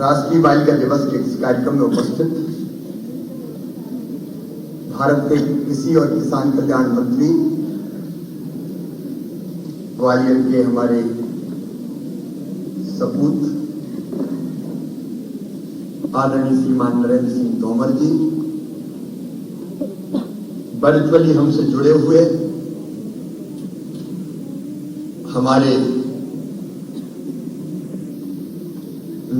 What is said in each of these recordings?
राष्ट्रीय बालिका दिवस के इस कार्यक्रम में उपस्थित भारत के कृषि और किसान कल्याण मंत्री, ग्वालियर के हमारे सपूत आदरणीय श्रीमान नरेंद्र सिंह तोमर जी, वर्चुअली हमसे जुड़े हुए हमारे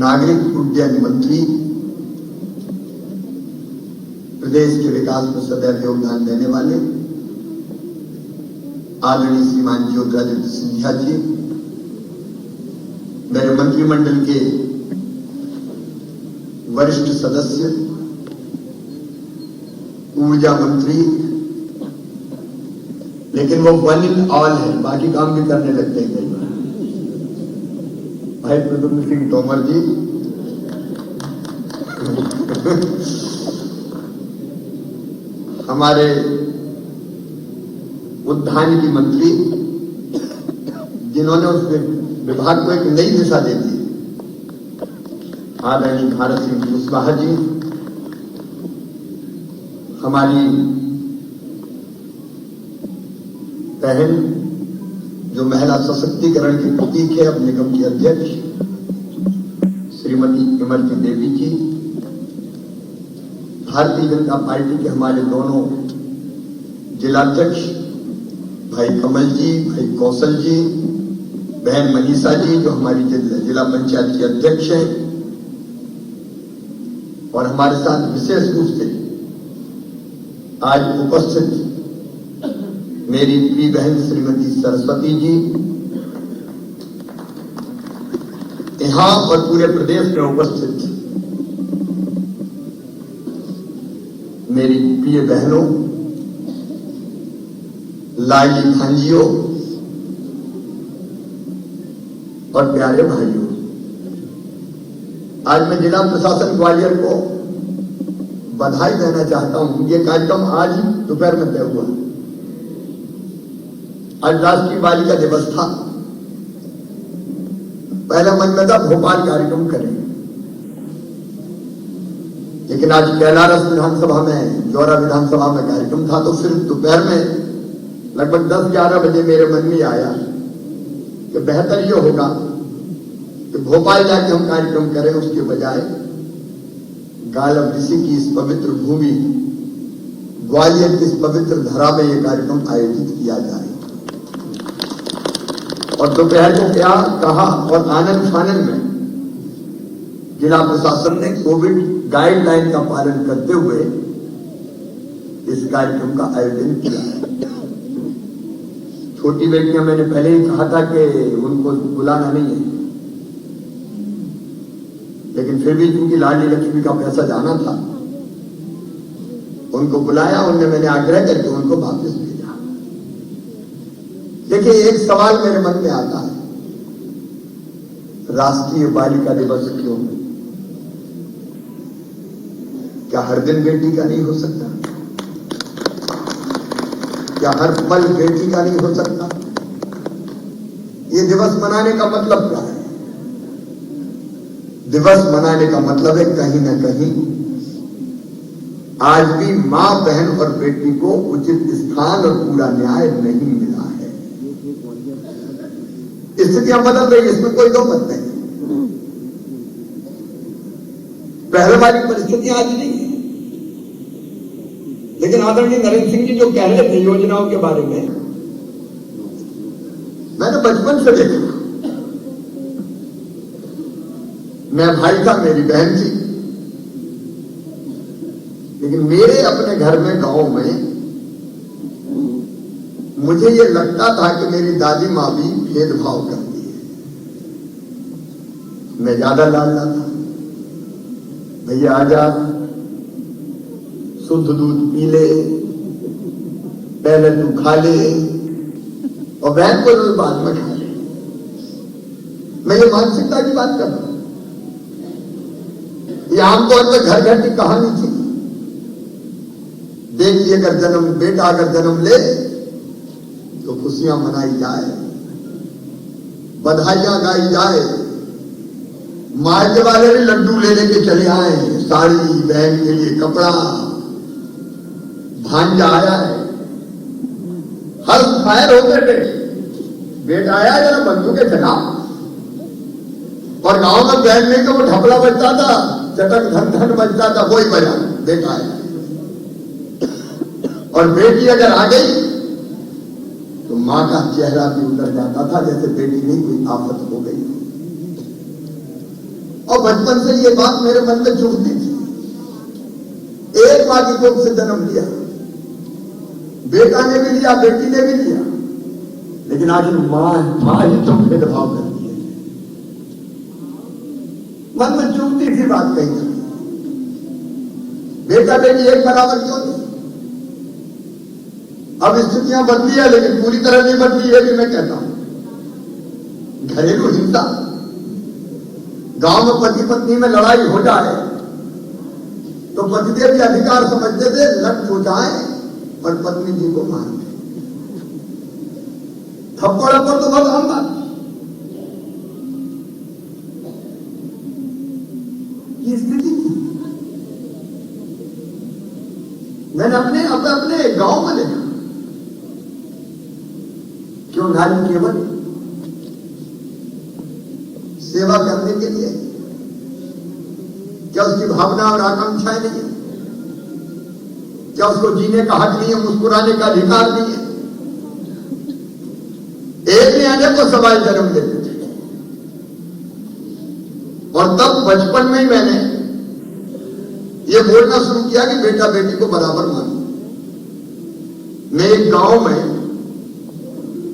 नागरिक उड्डयन मंत्री, प्रदेश के विकास में सदैव योगदान देने वाले आदरणीय श्रीमान ज्योतिरादित्य सिंधिया जी, मेरे मंत्रिमंडल के वरिष्ठ सदस्य, ऊर्जा मंत्री, लेकिन वो वन इन ऑल है, बाकी काम भी करने लगते हैं कई बार, भाई प्रद्युम्न सिंह तोमर जी, हमारे उद्यान की मंत्री, जिन्होंने उस विभाग को एक नई दिशा दे दी, आदरणीय भारत सिंह कुशवाहा जी, हमारी बहन जो महिला सशक्तिकरण की प्रतीक है, अब निगम की अध्यक्ष श्रीमती इमरती देवी जी, भारतीय जनता पार्टी के हमारे दोनों जिलाध्यक्ष भाई कमल जी, भाई कौशल जी, बहन मनीषा जी जो हमारी जिला पंचायत की अध्यक्ष हैं, और हमारे साथ विशेष रूप से आज उपस्थित मेरी प्रिय बहन श्रीमती सरस्वती जी, यहां और पूरे प्रदेश में उपस्थित मेरी प्रिय बहनों, लाडली भांजियों और प्यारे भाइयों, आज मैं जिला प्रशासन ग्वालियर को बधाई देना चाहता हूं। ये कार्यक्रम आज दोपहर में तय हुआ। आज राष्ट्रीय बालिका दिवस था, पहला मन में था भोपाल कार्यक्रम करें, लेकिन आज कैलारस विधानसभा में, जौरा विधानसभा में कार्यक्रम था, तो फिर दोपहर में लगभग 10-11 बजे मेरे मन में आया कि बेहतर ये होगा कि भोपाल जाके हम कार्यक्रम करें, उसके बजाय गालव ऋषि की इस पवित्र भूमि ग्वालियर की इस पवित्र धरा में यह कार्यक्रम आयोजित किया जाए। और दोपहर को क्या कहा, और आनंद फानंद में जिला प्रशासन ने कोविड गाइडलाइन का पालन करते हुए इस कार्यक्रम का आयोजन किया है। छोटी बेटियां, मैंने पहले ही कहा था कि उनको बुलाना नहीं है, लेकिन फिर भी क्योंकि लाडली लक्ष्मी का पैसा जाना था, उनको बुलाया, उनने मैंने आग्रह करके उनको वापस भेजा। देखिए, एक सवाल मेरे मन में आता है, राष्ट्रीय बालिका दिवस क्यों? क्या हर दिन बेटी का नहीं हो सकता? क्या हर पल बेटी का नहीं हो सकता? ये दिवस मनाने का मतलब क्या है? दिवस मनाने का मतलब है कहीं ना कहीं आज भी मां, बहन और बेटी को उचित स्थान और पूरा न्याय नहीं मिला है। स्थितियां बदल रही है, इसमें कोई दो मत नहीं। पहले वाली परिस्थितियां आज नहीं है, लेकिन आदरणीय नरेंद्र सिंह जी जो कह रहे थे योजनाओं के बारे में, मैंने बचपन से देखा। मैं भाई था, मेरी बहन थी, लेकिन मेरे अपने घर में, गांव में, मुझे ये लगता था कि मेरी दादी माँ भी भेदभाव करती है। मैं ज्यादा लाडला था, भैया आजा, शुद्ध दूध पी ले, पहले तू खा ले, और बहन को रोज बाद में खा ले। मैं ये मानसिकता की बात कर रहा हूं। ये आमतौर पर घर घर की कहानी थी। बेटी अगर जन्म, बेटा अगर जन्म ले तो खुशियां मनाई जाए, बधाइयां गाई जाए, मायके वाले भी लड्डू ले लेके चले आए, साड़ी, बहन के लिए कपड़ा, भांजा आया है, हर फायर होते थे, बेटा आया जरा बंदूकें चला। और गांव में बैठने के वो ढपला बजता था, चटक धन धन बजता था, वही बजा बेटा आया। और बेटी अगर आ गई तो मां का चेहरा भी उतर जाता था जैसे बेटी नहीं कोई आफत हो गई। और बचपन से ये बात मेरे मन में चुभती थी। एक मां की कोख से जन्म लिया, बेटा ने भी लिया, बेटी ने भी लिया, लेकिन आखिर मां ही तो भेदभाव करती है। मन में चुभती थी बात कही थी, बेटा बेटी एक बराबर क्यों नहीं? अब स्थितियां बदली है लेकिन पूरी तरह नहीं बदली है भी मैं कहता हूं। घरेलू हिंसा, गांव में पति पत्नी में लड़ाई हो जाए तो पतिदेव भी अधिकार समझते थे, लट हो जाए और पत्नी जी को मार दे। थप्पड़ पर तो बहुत आम बात की स्थिति थी। मैंने अपने गांव में देखा। क्यों नारी केवल सेवा करने के लिए? क्या उसकी भावना और आकांक्षाएं नहीं है? क्या उसको जीने का हक नहीं है, मुस्कुराने का अधिकार नहीं है? एक ने अनेक को सवाल जन्म देते थे। और तब बचपन में ही मैंने ये बोलना शुरू किया कि बेटा बेटी को बराबर मानो। मैं एक गांव में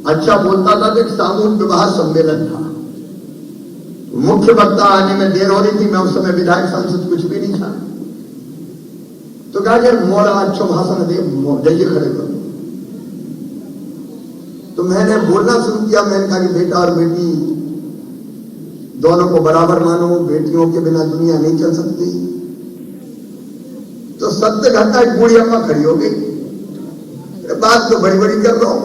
अच्छा बोलता था कि सामूहिक विवाह सम्मेलन था, मुख्य वक्ता आने में देर हो रही थी, मैं उस समय विधायक सांसद कुछ भी नहीं था, तो कहा यार मोड़ा अच्छा भाषण दे, जाइए खड़े करो। तो मैंने बोलना शुरू किया। मैंने कहा कि बेटा और बेटी दोनों को बराबर मानो, बेटियों के बिना दुनिया नहीं चल सकती। तो सत्य घटना एक बूढ़ी अम्मा खड़ी हो गई, बात तो बड़ी बड़ी कर रहा हूं,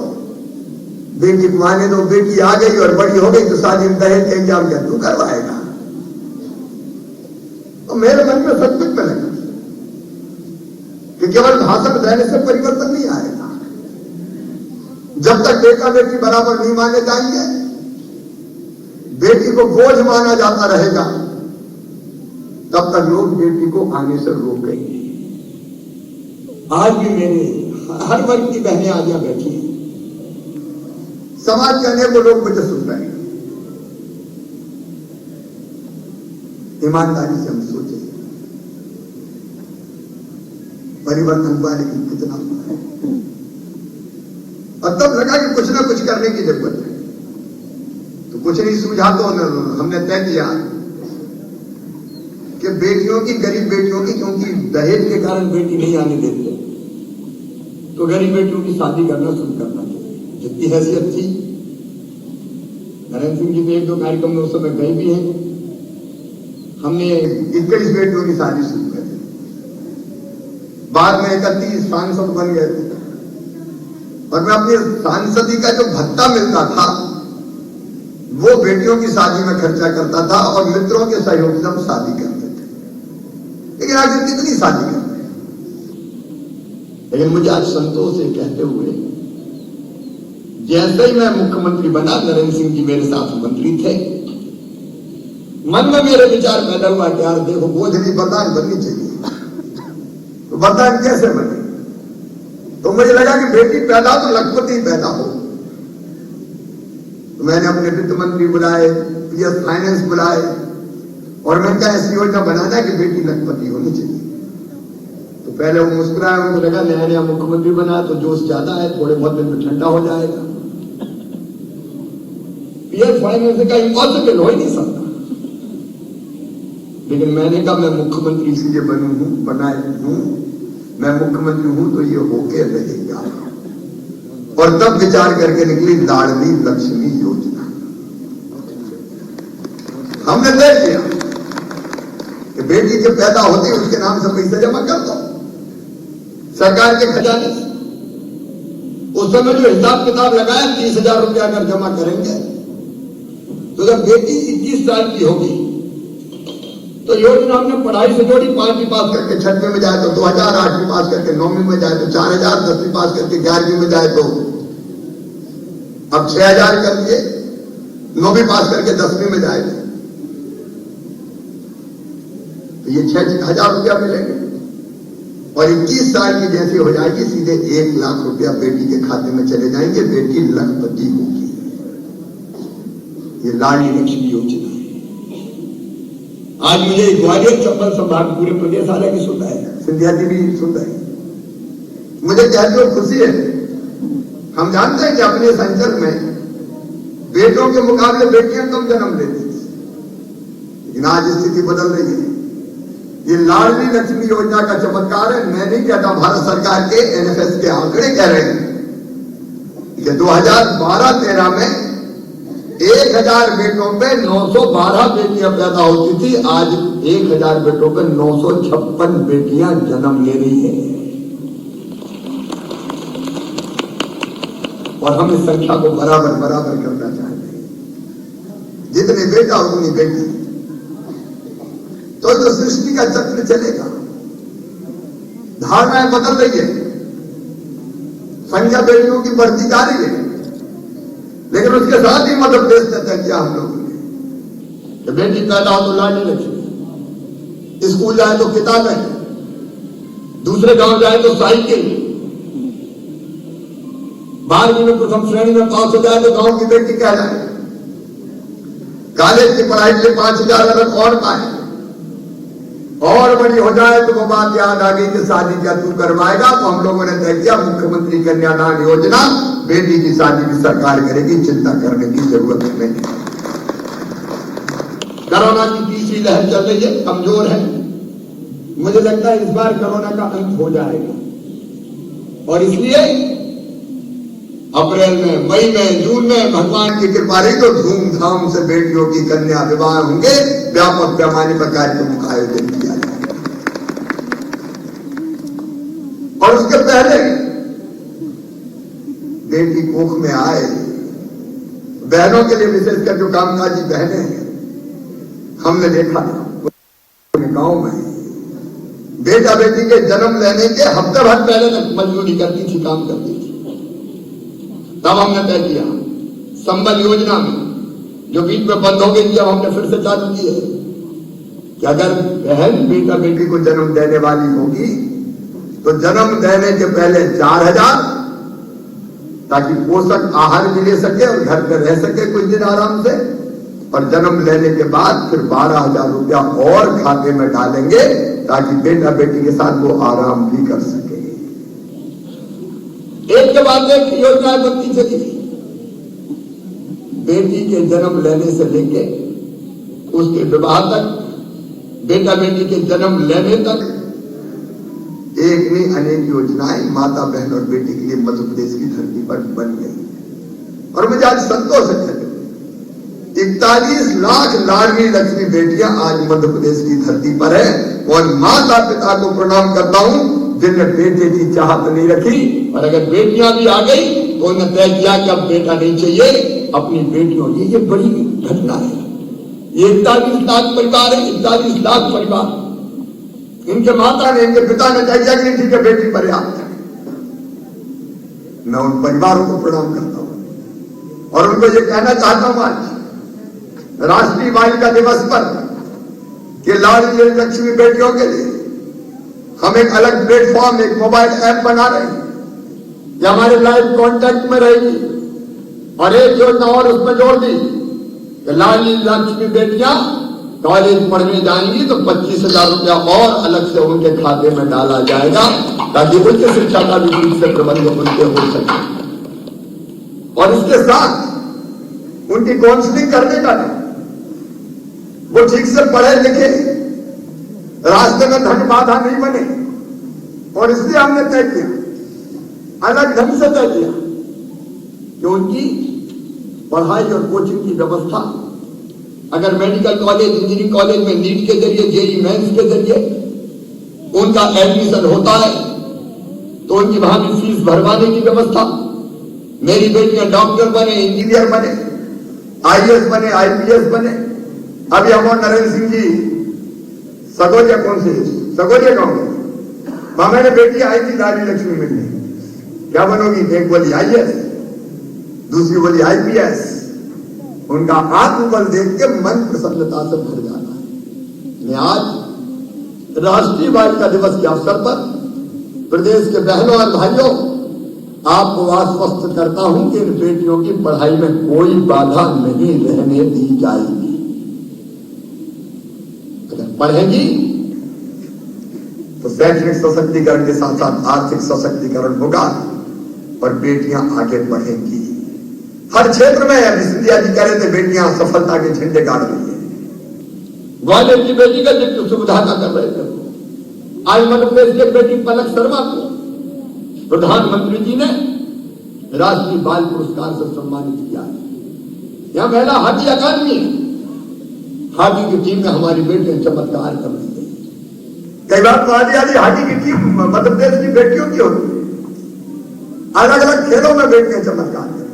बेटी को आने दो, बेटी आ गई और बड़ी हो गई तो शादी में दहेज के एग्जाम क्या तू करवाएगा? तो मेरे मन में सब कुछ में लगा कि केवल भाषण देने से परिवर्तन नहीं आएगा। जब तक बेटा बेटी बराबर नहीं माने जाएंगे, बेटी को बोझ माना जाता रहेगा, तब तक लोग बेटी को आने से रोकेंगे। आज भी मेरे हर वर्ग की बहनें आगे बैठी हैं, समाज के अनेकों लोग मुझे सुन रहे हैं। ईमानदारी से हम सोचे परिवर्तन हुआ लेकिन कितना हुआ है। और तब लगा कि कुछ ना कुछ करने की जरूरत है। तो कुछ नहीं सूझा तो हमने तय किया कि बेटियों की, गरीब बेटियों की, क्योंकि दहेज के कारण बेटी नहीं आने देते, तो गरीब बेटियों की शादी करना शुरू करना चाहिए। जितनी हैसियत थी, नरेंद्र सिंह जी तो एक दो कार्यक्रम में उस समय गए भी हैं, हमने 21 बेटियों की शादी शुरू कर दी। बाद में 31 सांसद बन गए थे और मैं अपनी सांसदी का जो भत्ता मिलता था वो बेटियों की शादी में खर्चा करता था और मित्रों के सहयोग से हम शादी करते थे। लेकिन आखिर कितनी शादी करते हैं? लेकिन मुझे आज संतोष से कहते हुए, जैसे ही मैं मुख्यमंत्री बना, नरेंद्र सिंह जी मेरे साथ मंत्री थे, मन में मेरे विचार पैदा हुआ कि यार देखो बोझ नहीं वरदान बननी चाहिए। तो वरदान कैसे बने? तो मुझे लगा कि बेटी पैदा तो लखपति पैदा हो। तो मैंने अपने वित्त मंत्री बुलाए, पीएस फाइनेंस बुलाए और मैंने कहा ऐसी योजना बनाना है कि बेटी लखपति होनी चाहिए। तो पहले वो मुस्कुराया, मुझे लगा नया नया मुख्यमंत्री बना तो जोश ज्यादा है, थोड़े बहुत दिन में ठंडा हो जाएगा। पीएस फाइनेंस का इम्पॉसिबल हो ही नहीं सकता। लेकिन मैंने कहा मैं मुख्यमंत्री इसलिए बनाए हूं, मैं मुख्यमंत्री हूं तो ये होके रहेगा। और तब विचार करके निकली लाडली लक्ष्मी योजना। हमने तय किया कि बेटी जब पैदा होती है उसके नाम से पैसा जमा कर दो सरकार के खजाने से। उस समय जो हिसाब किताब लगाया 30,000 रुपया अगर जमा करेंगे तो जब बेटी 21 साल की होगी तो योजना हमने पढ़ाई से जोड़ी। 5वीं पास करके 6वीं में जाए तो 2000, 8वीं पास करके 9वीं में जाए तो 4000, 10वीं पास करके 11वीं में जाए तो अब 6000 कर दिए, 9वीं पास करके 10वीं में जाए तो ये 6000 रुपया मिलेंगे। और 21 साल की जैसे हो जाएगी सीधे 1 लाख रुपया बेटी के खाते में चले जाएंगे, बेटी लखपति होगी। ये लाडली लक्ष्मी योजना है। आज मुझे ग्वालियर चंबल संभाग पूरे प्रदेश आने की सुनता है, सिंधिया जी भी सुनता है, मुझे कहते हो खुशी है। हम जानते हैं कि अपने संचल में बेटों के मुकाबले बेटियां कम जन्म देती थी, लेकिन आज स्थिति बदल रही है। ये लाडली लक्ष्मी योजना का चमत्कार है। मैं नहीं कहता, भारत सरकार के NFS के आंकड़े कह रहे हैं कि 2012-13 में 1000 बेटों पे 912 बेटियां पैदा होती थी। आज 1000 बेटों पे 956 बेटियां जन्म ले रही है। और हम इस संख्या को बराबर बराबर करना चाहते हैं, जितने बेटा उतनी बेटी। तो जो सृष्टि का चक्र चलेगा, धारणाएं बदल रही है, संख्या बेटियों की बढ़ती जा रही है, लेकिन उसके साथ ही मध्य प्रदेश ने तय किया हम लोगों ने कि बेटी पैदा हो तो लाडली लक्ष्मी, स्कूल जाए तो किताबें, दूसरे गांव जाए तो साइकिल, 12वीं में प्रथम श्रेणी में पास हो जाए तो गांव की बेटी कहलाए, कॉलेज की पढ़ाई के लिए 5000 अलग और पाए, और बड़ी हो जाए तो वो बात याद आ गई कि शादी क्या तू करवाएगा। तो हम लोगों ने तय किया मुख्यमंत्री कन्यादान योजना, बेटी की शादी भी सरकार करेगी, चिंता करने की जरूरत नहीं। कोरोना की तीसरी लहर चल रही है, कमजोर है। मुझे लगता है इस बार कोरोना का अंत हो जाएगा, और इसलिए अप्रैल में, मई में, जून में भगवान की कृपा रही तो धूमधाम से बेटियों की कन्या विवाह होंगे, व्यापक पैमाने पर कार्यक्रमों का आयोजन किया जाएगा। और उसके पहले बेटी कोख में आए, बहनों के लिए विशेषकर जो कामकाजी बहनें हैं, हमने देखा गांव में बेटा बेटी के जन्म लेने के हफ्ते भर पहले तक मजदूरी करती थी, काम करती थी। तब हमने तय किया संबल योजना में, जो बीच में बंद हो गई थी, अब हमने फिर से चालू की है कि अगर बहन बेटा बेटी को जन्म देने वाली होगी तो जन्म देने के पहले 4000, ताकि पोषक आहार भी ले सके और घर पे रह सके कुछ दिन आराम से, और जन्म लेने के बाद फिर 12000 रुपया और खाते में डालेंगे, ताकि बेटा बेटी के साथ वो आराम भी कर सके। एक के बाद एक योजना बनती चली, बेटी के जन्म लेने से लेके उसके विवाह तक, बेटा बेटी के जन्म लेने तक, एक नहीं अनेक योजनाएं माता बहन और बेटी के लिए मध्य प्रदेश की धरती पर बन गई। और मुझे आज संतोष है, 41 लाख लाडली लक्ष्मी बेटियां आज मध्य प्रदेश की धरती पर है। और माता पिता को प्रणाम करता हूं जिनने बेटे की चाहत नहीं रखी, और अगर बेटियां भी आ गई तो उन्होंने तय किया कि अब बेटा नहीं चाहिए, अपनी बेटियों की। ये बड़ी घटना है। ये 41 लाख परिवार है, 41 लाख परिवार, इनके माता ने, इनके पिता ने तय किया कि ठीक है बेटी पर्याप्त है। मैं उन परिवारों को प्रणाम करता हूं और उनको ये कहना चाहता हूं आज राष्ट्रीय बालिका दिवस पर कि लाडली लक्ष्मी बेटियों के लिए हम एक अलग प्लेटफॉर्म, एक मोबाइल ऐप बना रहे हैं, ये हमारे लाइव कांटेक्ट में रहेगी। और एक योजना और उसमें जोड़ दी कि लाडली लक्ष्मी बेटियां कॉलेज पढ़ने जाएंगी तो 25,000 रुपया और अलग से उनके खाते में डाला जाएगा, ताकि उच्च शिक्षा का भी ठीक से प्रबंध उनके हो सके। और इसके साथ उनकी काउंसलिंग करने का, वो ठीक से पढ़े लिखे, रास्ते में धन बाधा नहीं बने। और इसलिए हमने तय किया, अलग ढंग से तय किया कि उनकी पढ़ाई और कोचिंग की व्यवस्था, अगर मेडिकल कॉलेज, इंजीनियरिंग कॉलेज में नीट के जरिए, जेईई मेंस के जरिए उनका एडमिशन होता है तो उनकी वहां भी फीस भरवाने की व्यवस्था। मेरी बेटियां डॉक्टर बने, इंजीनियर बने, IAS बने, IPS बने। अभी हम और नरेंद्र सिंह जी सगोरिया कौन सी? सगोरिया गांव में वहां मेरे बेटी आई थी रानी लक्ष्मी मिलने। क्या बनोगी? एक बोली IAS, दूसरी बोली IPS। उनका आत्मबल देख के मन प्रसन्नता से भर जाता है। मैं आज राष्ट्रीय बालिका दिवस के अवसर पर प्रदेश के बहनों और भाइयों आपको आश्वस्त करता हूं कि इन बेटियों की पढ़ाई में कोई बाधा नहीं रहने दी जाएगी। अगर पढ़ेंगी तो शैक्षणिक सशक्तिकरण के साथ साथ आर्थिक सशक्तिकरण होगा और बेटियां आगे बढ़ेंगी। हर क्षेत्र में विश्वविद्या जी कह रहे थे बेटियां सफलता के झंडे गाड़ रही है। ग्वालियर की बेटी का जिक्र सुविधा का कर रहे थे। आज मध्य प्रदेश की बेटी पलक शर्मा को प्रधानमंत्री जी ने राष्ट्रीय बाल पुरस्कार से सम्मानित किया है। यहां महिला हॉकी अकादमी है। हॉकी की टीम में हमारी बेटियां चमत्कार कर रही है। कई बार तो आधी हॉकी की टीम मध्य प्रदेश की बेटियों की होती है। अलग अलग खेलों में बेटियां चमत्कार कर,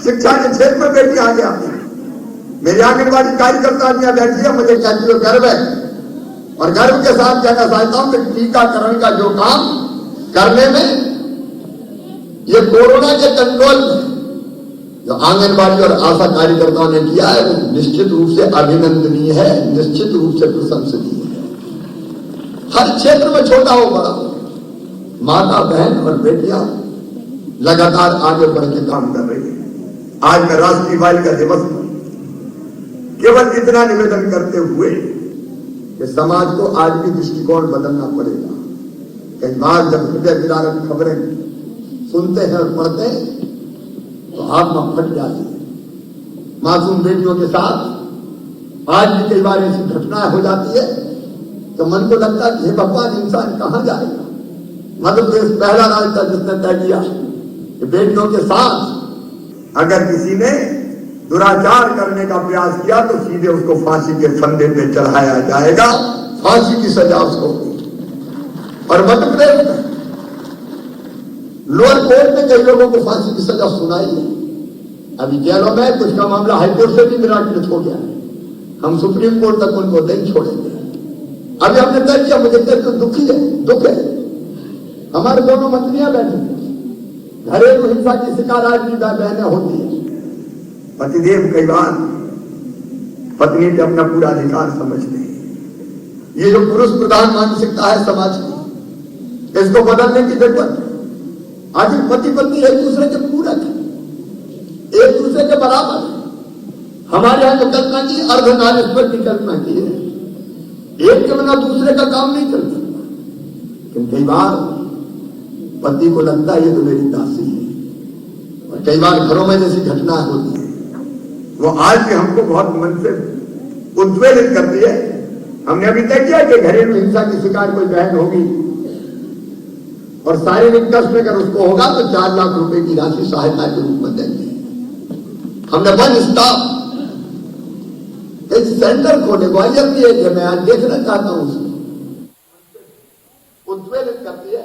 शिक्षा के क्षेत्र में बेटियां आगे आती हैं। मेरी आंगनबाड़ी कार्यकर्ता बैठी है, मुझे कहती है गर्व है और गर्व के साथ कहना चाहता हूं कि टीकाकरण का जो काम करने में ये कोरोना के कंट्रोल में जो आंगनबाड़ी और आशा कार्यकर्ताओं ने किया है वो निश्चित रूप से अभिनंदनीय है, निश्चित रूप से प्रशंसनीय है। हर क्षेत्र में छोटा हो बड़ा हो माता बहन और बेटियां लगातार आगे बढ़ के काम कर रही है। आज मैं राष्ट्रीय बालिका दिवस पर केवल इतना निवेदन करते हुए कि समाज को आज भी दृष्टिकोण बदलना पड़ेगा। कई बार जब हृदय विदारक खबरें सुनते हैं और पढ़ते हैं तो आत्मा फट जाती है। मासूम बेटियों के साथ आज भी कई बार ऐसी घटनाएं हो जाती है तो मन को लगता है कि हे भगवान, इंसान कहां जाएगा। मध्य प्रदेश पहला राज्य था जिसने तय किया कि बेटियों के साथ अगर किसी ने दुराचार करने का प्रयास किया तो सीधे उसको फांसी के फंदे पे चढ़ाया जाएगा, फांसी की सजा उसको। और मध्य प्रदेश में लोअर कोर्ट ने कई लोगों को फांसी की सजा सुनाई है। अभी जेलों में कुछ का मामला हाईकोर्ट से भी निराकृत हो गया है। हम सुप्रीम कोर्ट तक उनको नहीं छोड़ेंगे। अभी हमने तय किया, मुझे तय तो दुखी है, दुख है। हमारे दोनों मंत्रियां बैठे, घरेलू हिंसा की शिकार आज भी बहनें होती है। पतिदेव कई बार पत्नी पे अपना पूरा अधिकार समझते हैं। ये जो पुरुष प्रधान मानसिकता है समाज की, इसको बदलने की जरूरत है। आज पति पत्नी एक दूसरे के पूरक है, एक दूसरे के बराबर है। हमारे यहां जो कल्पना की अर्धनारीश्वर की कल्पना की है, एक के बिना दूसरे का काम नहीं चल सकता। लेकिन कई बार पति को लगता है ये तो मेरी दासी है। और कई बार घरों में जैसी घटना होती है वो आज भी हमको बहुत मन से उद्वेलित करती है। हमने अभी तय किया कि घरेलू हिंसा की शिकार कोई बहन होगी और शारीरिक कष्ट अगर उसको होगा तो 4 लाख रुपए की राशि सहायता के रूप में देंगे। हमने वन स्टॉप एक सेंटर खोले ग्वालियर की एरिया में, आज देखना चाहता हूं उसको, उद्वेलित करती है।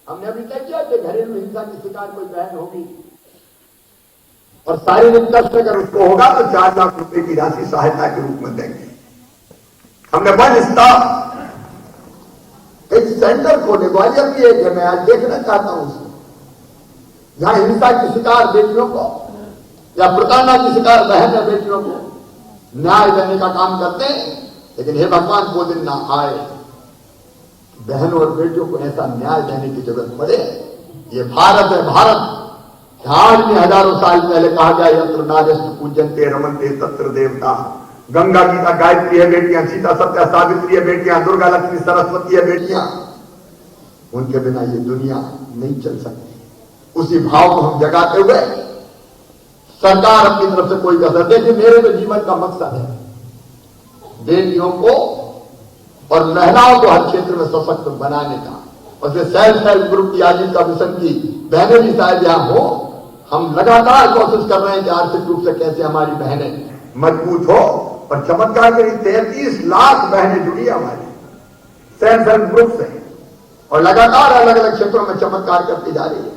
हमने अभी तय किया कि घरेलू हिंसा की शिकार कोई बहन होगी और शारीरिक कष्ट अगर उसको होगा तो 4 लाख रुपए की राशि सहायता के रूप में देंगे। हमने वन स्टॉप एक सेंटर खोले ग्वालियर की एरिया में, आज देखना चाहता हूं उसको, जहां हिंसा की शिकार बेटियों को या प्रताड़ना की शिकार बहन या बेटियों को न्याय देने का काम करते हैं। लेकिन हे भगवान, वो दिन ना आए बहनों और बेटियों को ऐसा न्याय देने की जरूरत पड़े। ये भारत है, भारत। आज भी हजारों साल पहले कहा गया यत्र नार्यस्तु पूज्यन्ते रमन्ते तत्र देवता। गंगा गीता गायत्री है बेटियां, सीता सत्या सावित्री है बेटियां, दुर्गा लक्ष्मी सरस्वती है बेटियां। उनके बिना ये दुनिया नहीं चल सकती। उसी भाव को हम जगाते हुए सरकार अपनी तरफ से कोई कसर, देखिए मेरे तो जीवन का मकसद है बेटियों को और महिलाओं को हर क्षेत्र में सशक्त बनाने का। और सेल्फ हेल्प ग्रुप की आजीविका मिशन की बहनें भी शायद यहां हो। हम लगातार कोशिश कर रहे हैं कि आर्थिक रूप से कैसे हमारी बहनें मजबूत हो। और चमत्कार करीब 33 लाख बहनें जुड़ी हमारी सेल्फ हेल्प ग्रुप से और लगातार अलग अलग क्षेत्रों में चमत्कार करती जा रही है।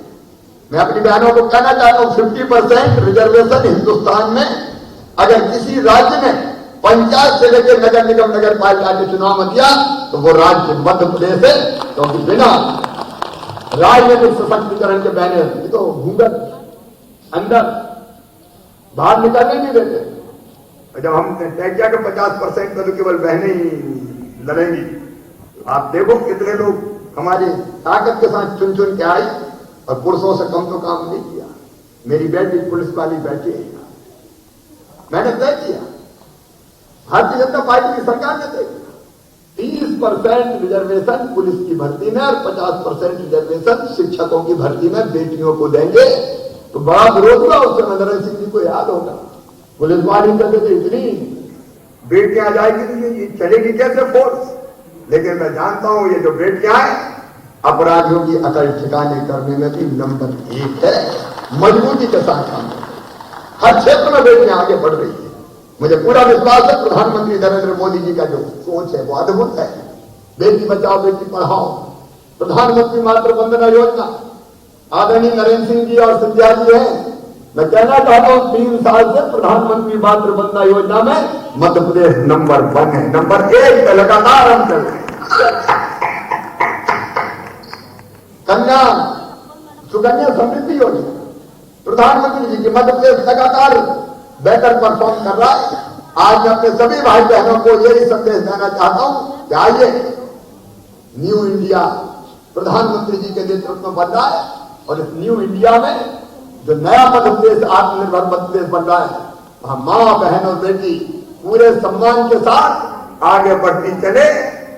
मैं अपनी बहनों को कहना चाहता हूं 50% रिजर्वेशन हिंदुस्तान में अगर किसी राज्य में पंचायत से लेकर नगर निगम नगर पालिका के चुनाव में दिया तो वो राज्य मध्य प्रदेश है, क्योंकि बिना राजनीतिक सशक्तिकरण के बैनर ये तो घूंघट अंदर बाहर निकलने नहीं देते। जब हम तय किया कि 50% में तो केवल बहनें ही लड़ेंगी, आप देखो कितने लोग हमारी ताकत के साथ चुन चुन के आई और पुरुषों से कम तो काम नहीं किया। मेरी बेटी पुलिस वाली बैठी है, मैंने तय किया, भारतीय जनता पार्टी की सरकार ने तय किया 30% रिजर्वेशन पुलिस की भर्ती में और 50% रिजर्वेशन शिक्षकों की भर्ती में बेटियों को देंगे। तो बड़ा विरोध हुआ, उस समय नरेंद्र सिंह जी को याद होगा, पुलिस वाली कहते थे इतनी बेटियां जाएगी तो ये चलेगी कैसे फोर्स। लेकिन मैं जानता हूं ये जो बेटियां हैं अपराधियों की अकल ठिकाने करने में भी नंबर 1 है, मजबूती के साथ काम हर क्षेत्र में बेटियां आगे बढ़ रही है। मुझे पूरा विश्वास है प्रधानमंत्री नरेंद्र मोदी जी का जो सोच है वो अद्भुत है। बेटी बचाओ बेटी पढ़ाओ, प्रधानमंत्री मातृ वंदना योजना, आदरणीय नरेंद्र सिंह जी और सिंधिया जी हैं। मैं कहना चाहता हूं 3 साल से प्रधानमंत्री मातृ वंदना योजना में मध्य प्रदेश नंबर 1 है, नंबर 1 पे लगातार हम चल रहे हैं। कन्या सुकन्या समृद्धि योजना, प्रधानमंत्री जी की मध्य प्रदेश लगातार बेहतर परफॉर्म कर रहा है। आज मैं अपने सभी भाई बहनों को यही संदेश देना चाहता हूं कि आइए न्यू इंडिया प्रधानमंत्री जी के नेतृत्व में बन रहा है और इस न्यू इंडिया में जो नया मध्य प्रदेश आत्मनिर्भर मध्य प्रदेश बन रहा है वहां मां बहन और बेटी पूरे सम्मान के साथ आगे बढ़ती चले,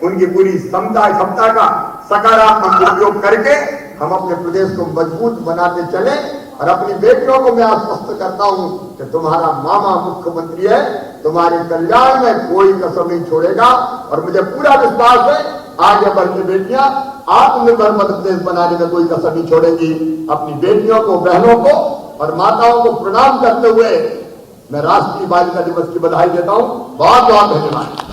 उनकी पूरी क्षमता का सकारात्मक उपयोग करके हम अपने प्रदेश को मजबूत बनाते चले। और अपनी बेटियों को मैं आश्वस्त करता हूं कि तुम्हारा मामा मुख्यमंत्री है, तुम्हारे कल्याण में कोई कसर नहीं छोड़ेगा। और मुझे पूरा विश्वास है आगे बढ़ के बेटियां आत्मनिर्भर मध्य प्रदेश बनाने में कोई कसर नहीं छोड़ेगी। अपनी बेटियों को, बहनों को और माताओं को प्रणाम करते हुए मैं राष्ट्रीय बालिका दिवस की बधाई देता हूं। बहुत बहुत धन्यवाद।